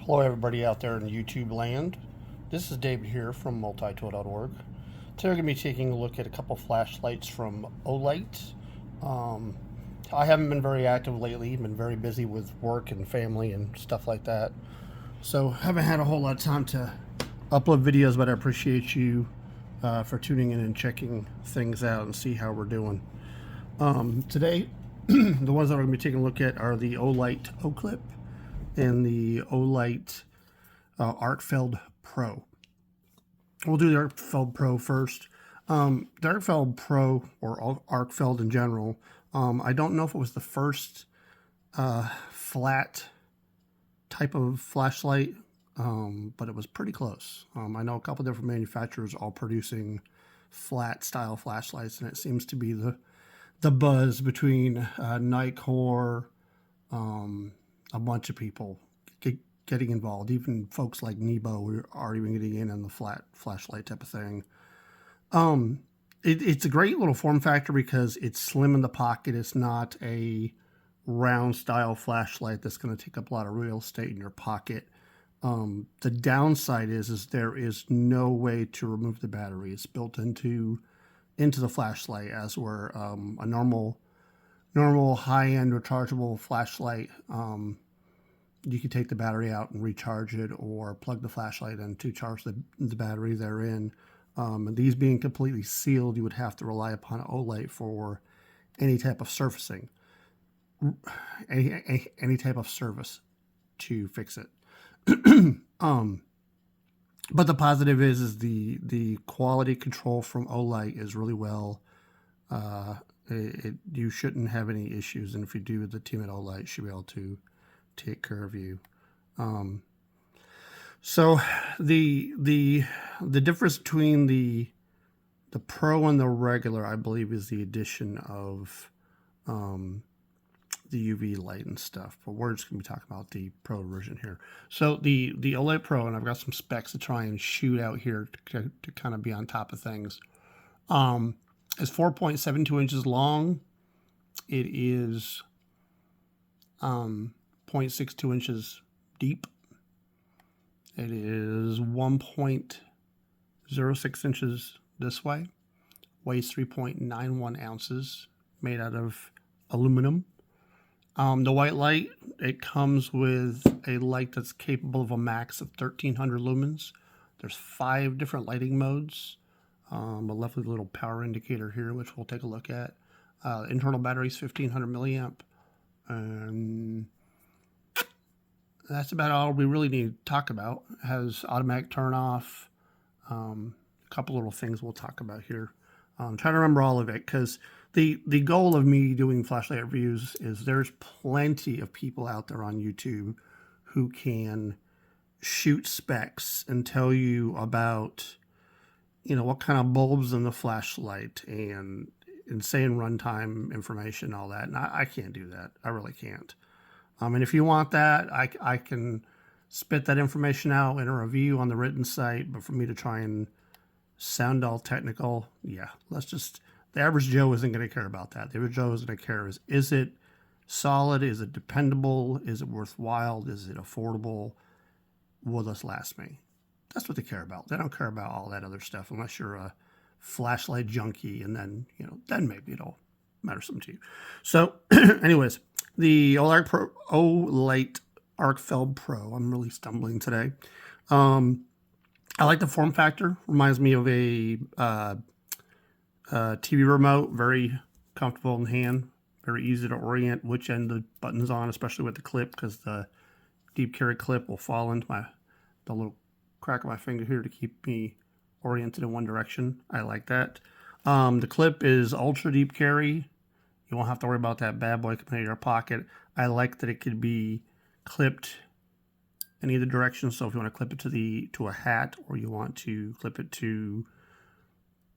Hello everybody out there in YouTube land. This is David here from multitool.org. Today we're going to be taking a look at a couple flashlights from Olight. I haven't been very active lately, been very busy with work and family and stuff like that. So haven't had a whole lot of time to upload videos, but I appreciate you for tuning in and checking things out and see how we're doing. Today, the ones that we're going to be taking a look at are the Olight Oclip and the Olight Arkfeld Pro. We'll do the Arkfeld Pro first. The Arkfeld Pro, or Arkfeld in general, I don't know if it was the first flat type of flashlight, but it was pretty close. I know a couple different manufacturers all producing flat style flashlights, and it seems to be the buzz between Nightcore, a bunch of people getting involved. Even folks like Nebo are even getting in on the flat flashlight type of thing. It's a great little form factor because it's slim in the pocket. It's not a round style flashlight that's going to take up a lot of real estate in your pocket. The downside is there is no way to remove the battery. It's built into the flashlight, as where a normal high-end rechargeable flashlight, you can take the battery out and recharge it, or plug the flashlight in to charge the battery therein. And these being completely sealed, you would have to rely upon Olight for any type of surfacing, any type of service to fix it. But the positive is the quality control from Olight is really well. You shouldn't have any issues, and if you do, the team at Olight should be able to take care of you. So the difference between the Pro and the regular, I believe, is the addition of the UV light and stuff, but we're just going to be talking about the Pro version here. So the Olight Pro, and I've got some specs to try and shoot out here to kind of be on top of things, is 4.72 inches long. It is 0.62 inches deep. It is 1.06 inches this way, weighs 3.91 ounces, made out of aluminum. The white light, it comes with a light that's capable of a max of 1300 lumens. There's 5 different lighting modes. A lovely little power indicator here, which we'll take a look at. Internal battery is 1500 milliamp. And that's about all we really need to talk about. It has automatic turn off. A couple little things we'll talk about here. I'm trying to remember all of it, because the goal of me doing flashlight reviews is there's plenty of people out there on YouTube who can shoot specs and tell you about, what kind of bulbs in the flashlight and insane runtime information, all that. And I can't do that. I really can't. And if you want that, I can spit that information out in a review on the written site, but for me to try and sound all technical, yeah, the average Joe isn't going to care about that. The average Joe is going to care is it solid? Is it dependable? Is it worthwhile? Is it affordable? Will this last me? That's what they care about. They don't care about all that other stuff unless you're a flashlight junkie, and then, then maybe it'll matter something to you. So anyways, the Olight Arkfeld Pro. I'm really stumbling today. I like the form factor. Reminds me of a TV remote. Very comfortable in hand. Very easy to orient which end the button's on, especially with the clip, because the deep carry clip will fall into the little crack of my finger here to keep me oriented in one direction. I like that. The clip is ultra deep carry. You won't have to worry about that bad boy coming out of your pocket. I like that it could be clipped in either direction. So if you want to clip it to a hat, or you want to clip it to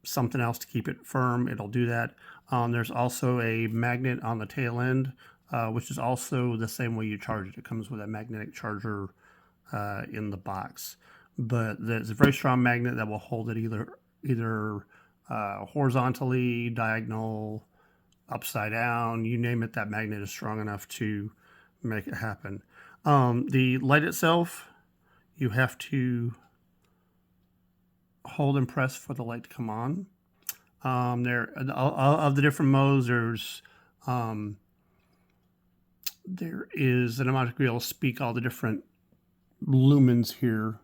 something else to keep it firm, it'll do that. There's also a magnet on the tail end, which is also the same way you charge it. It comes with a magnetic charger in the box. But there's a very strong magnet that will hold it either horizontally, diagonal, upside down, you name it. That magnet is strong enough to make it happen. The light itself you have to hold and press for the light to come on. There of the different modes, there is, and I'm not going to be able to speak all the different lumens here,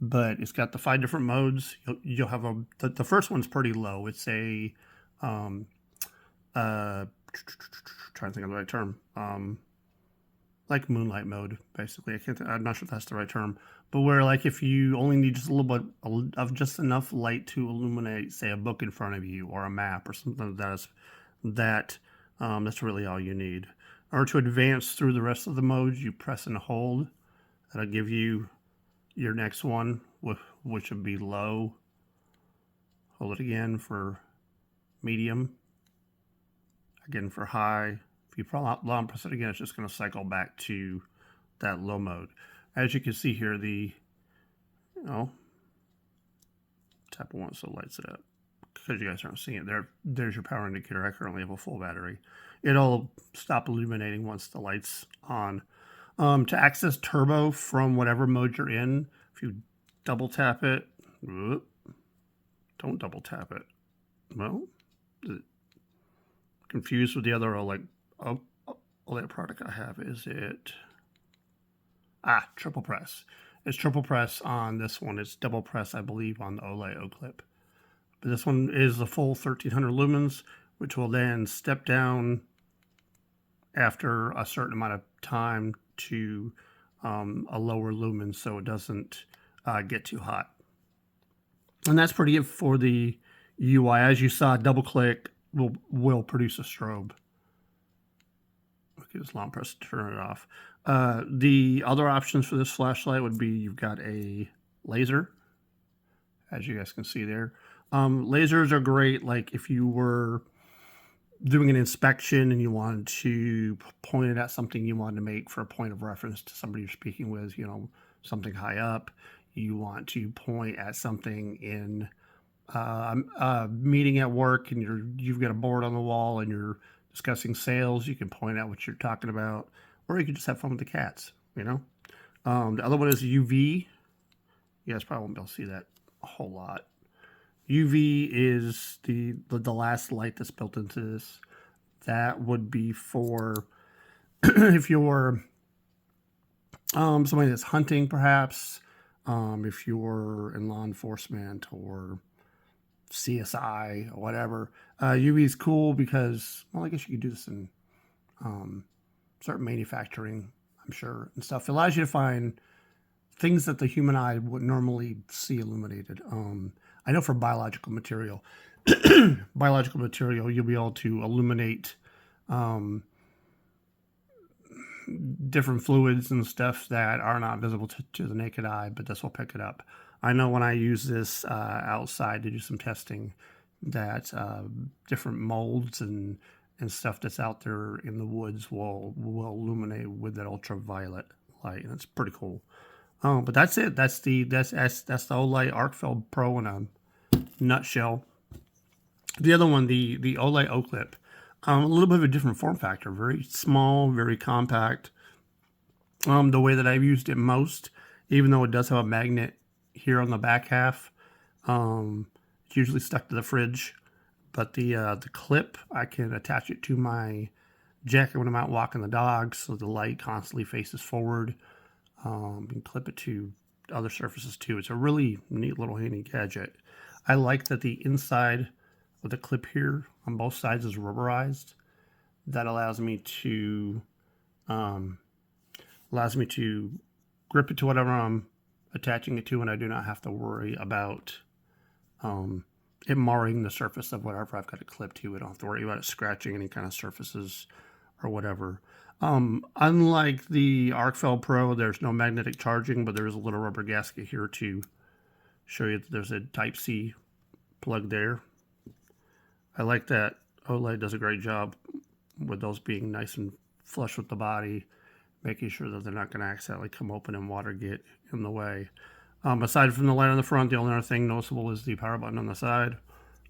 but it's got the 5 different modes. You'll have the first one's pretty low. It's a trying to think of the right term. Like moonlight mode, basically. I'm not sure if that's the right term, but where like if you only need just a little bit of just enough light to illuminate, say, a book in front of you or a map or something that's really all you need. Or to advance through the rest of the modes, you press and hold. That'll give you your next one, which would be low. Hold it again for medium. Again for high. If you long press it again, it's just going to cycle back to that low mode. As you can see here, tap once so it lights it up. Because you guys aren't seeing it, there's your power indicator. I currently have a full battery. It'll stop illuminating once the light's on. To access turbo from whatever mode you're in, if you double tap it, don't double tap it. Well, confused with the other Olight product I have. Is it triple press? It's triple press on this one. It's double press, I believe, on the Olight Oclip. But this one is the full 1300 lumens, which will then step down after a certain amount of time to a lower lumen, so it doesn't get too hot. And that's pretty it for the UI. As you saw, double click will produce a strobe. Okay, just long press to turn it off. The other options for this flashlight would be you've got a laser, as you guys can see there. Lasers are great, like if you were doing an inspection and you wanted to point it at something you wanted to make for a point of reference to somebody you're speaking with, something high up. You want to point at something in a meeting at work, and you've got a board on the wall and you're discussing sales. You can point out what you're talking about, or you can just have fun with the cats. The other one is UV. You guys probably won't be able to see that a whole lot. UV is the last light that's built into this. That would be for if you're somebody that's hunting, perhaps, if you're in law enforcement or CSI or whatever. UV is cool because, well, I guess you could do this in certain manufacturing, I'm sure, and stuff. It allows you to find things that the human eye would normally see illuminated. I know for biological material, you'll be able to illuminate different fluids and stuff that are not visible to the naked eye, but this will pick it up. I know when I use this outside to do some testing that different molds and stuff that's out there in the woods will illuminate with that ultraviolet light, and it's pretty cool. But that's it. That's the Olight Arkfeld Pro in a nutshell. The other one, the Olight Oclip, a little bit of a different form factor. Very small, very compact. The way that I've used it most, even though it does have a magnet here on the back half, it's usually stuck to the fridge. But the clip, I can attach it to my jacket when I'm out walking the dog, so the light constantly faces forward. You can clip it to other surfaces too. It's a really neat little handy gadget. I like that the inside of the clip here on both sides is rubberized. That allows me to grip it to whatever I'm attaching it to, and I do not have to worry about it marring the surface of whatever I've got it clipped to. I don't have to worry about it scratching any kind of surfaces or whatever. Unlike the Arkfeld Pro, there's no magnetic charging, but there's a little rubber gasket here to show you that there's a Type-C plug there. I like that. Olight does a great job with those being nice and flush with the body, making sure that they're not going to accidentally come open and water get in the way. Aside from the light on the front, the only other thing noticeable is the power button on the side.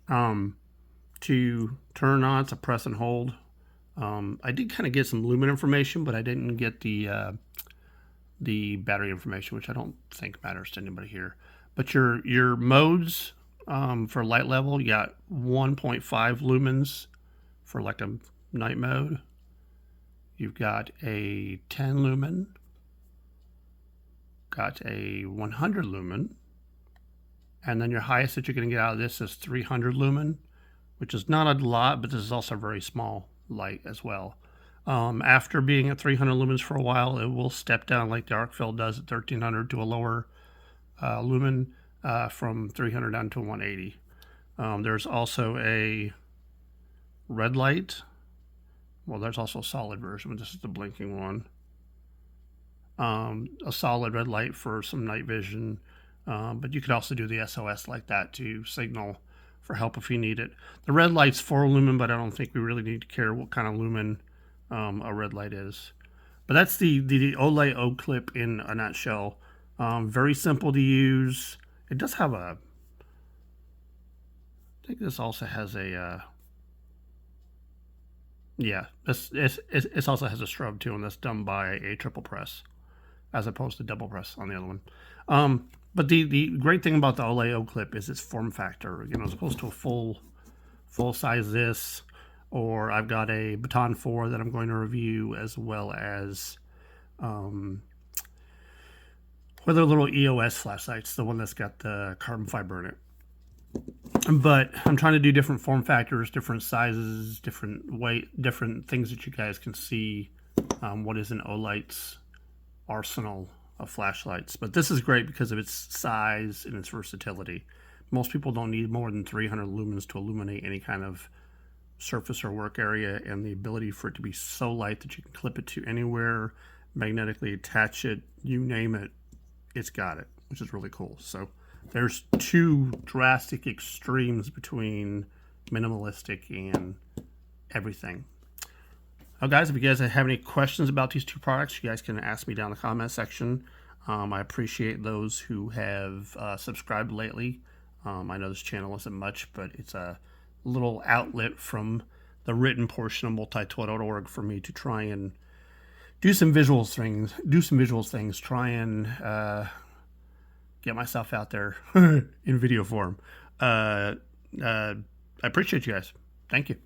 To turn on, it's a press and hold. I did kind of get some lumen information, but I didn't get the the battery information, which I don't think matters to anybody here. But your modes for light level, you got 1.5 lumens for like a night mode. You've got a 10 lumen, got a 100 lumen, and then your highest that you're going to get out of this is 300 lumen, which is not a lot, but this is also a very small light as well. After being at 300 lumens for a while, it will step down like the Arkfeld does at 1300 to a lower lumen from 300 down to 180. There's also a red light. Well, there's also a solid version, but this is the blinking one. A solid red light for some night vision, but you could also do the SOS like that to signal for help if you need it. The red light's 4 lumen, but I don't think we really need to care what kind of lumen a red light is. But that's the Olight Oclip in a nutshell. Very simple to use. It does have a, I think this also has a, yeah, it also has a strobe too, and that's done by a triple press as opposed to double press on the other one. But the great thing about the Olight Oclip is its form factor. You know, as opposed to a full size this, or I've got a Baton 4 that I'm going to review, as well as with a little EOS flashlights, the one that's got the carbon fiber in it. But I'm trying to do different form factors, different sizes, different weight, different things that you guys can see what is in Olight's arsenal of flashlights. But this is great because of its size and its versatility. Most people don't need more than 300 lumens to illuminate any kind of surface or work area, and the ability for it to be so light that you can clip it to anywhere, magnetically attach it, you name it, it's got it, which is really cool. So there's two drastic extremes between minimalistic and everything. Now guys, if you guys have any questions about these two products, you guys can ask me down in the comment section. I appreciate those who have subscribed lately. I know this channel isn't much, but it's a little outlet from the written portion of multitool.org for me to try and do some visual things, try and get myself out there in video form. I appreciate you guys. Thank you.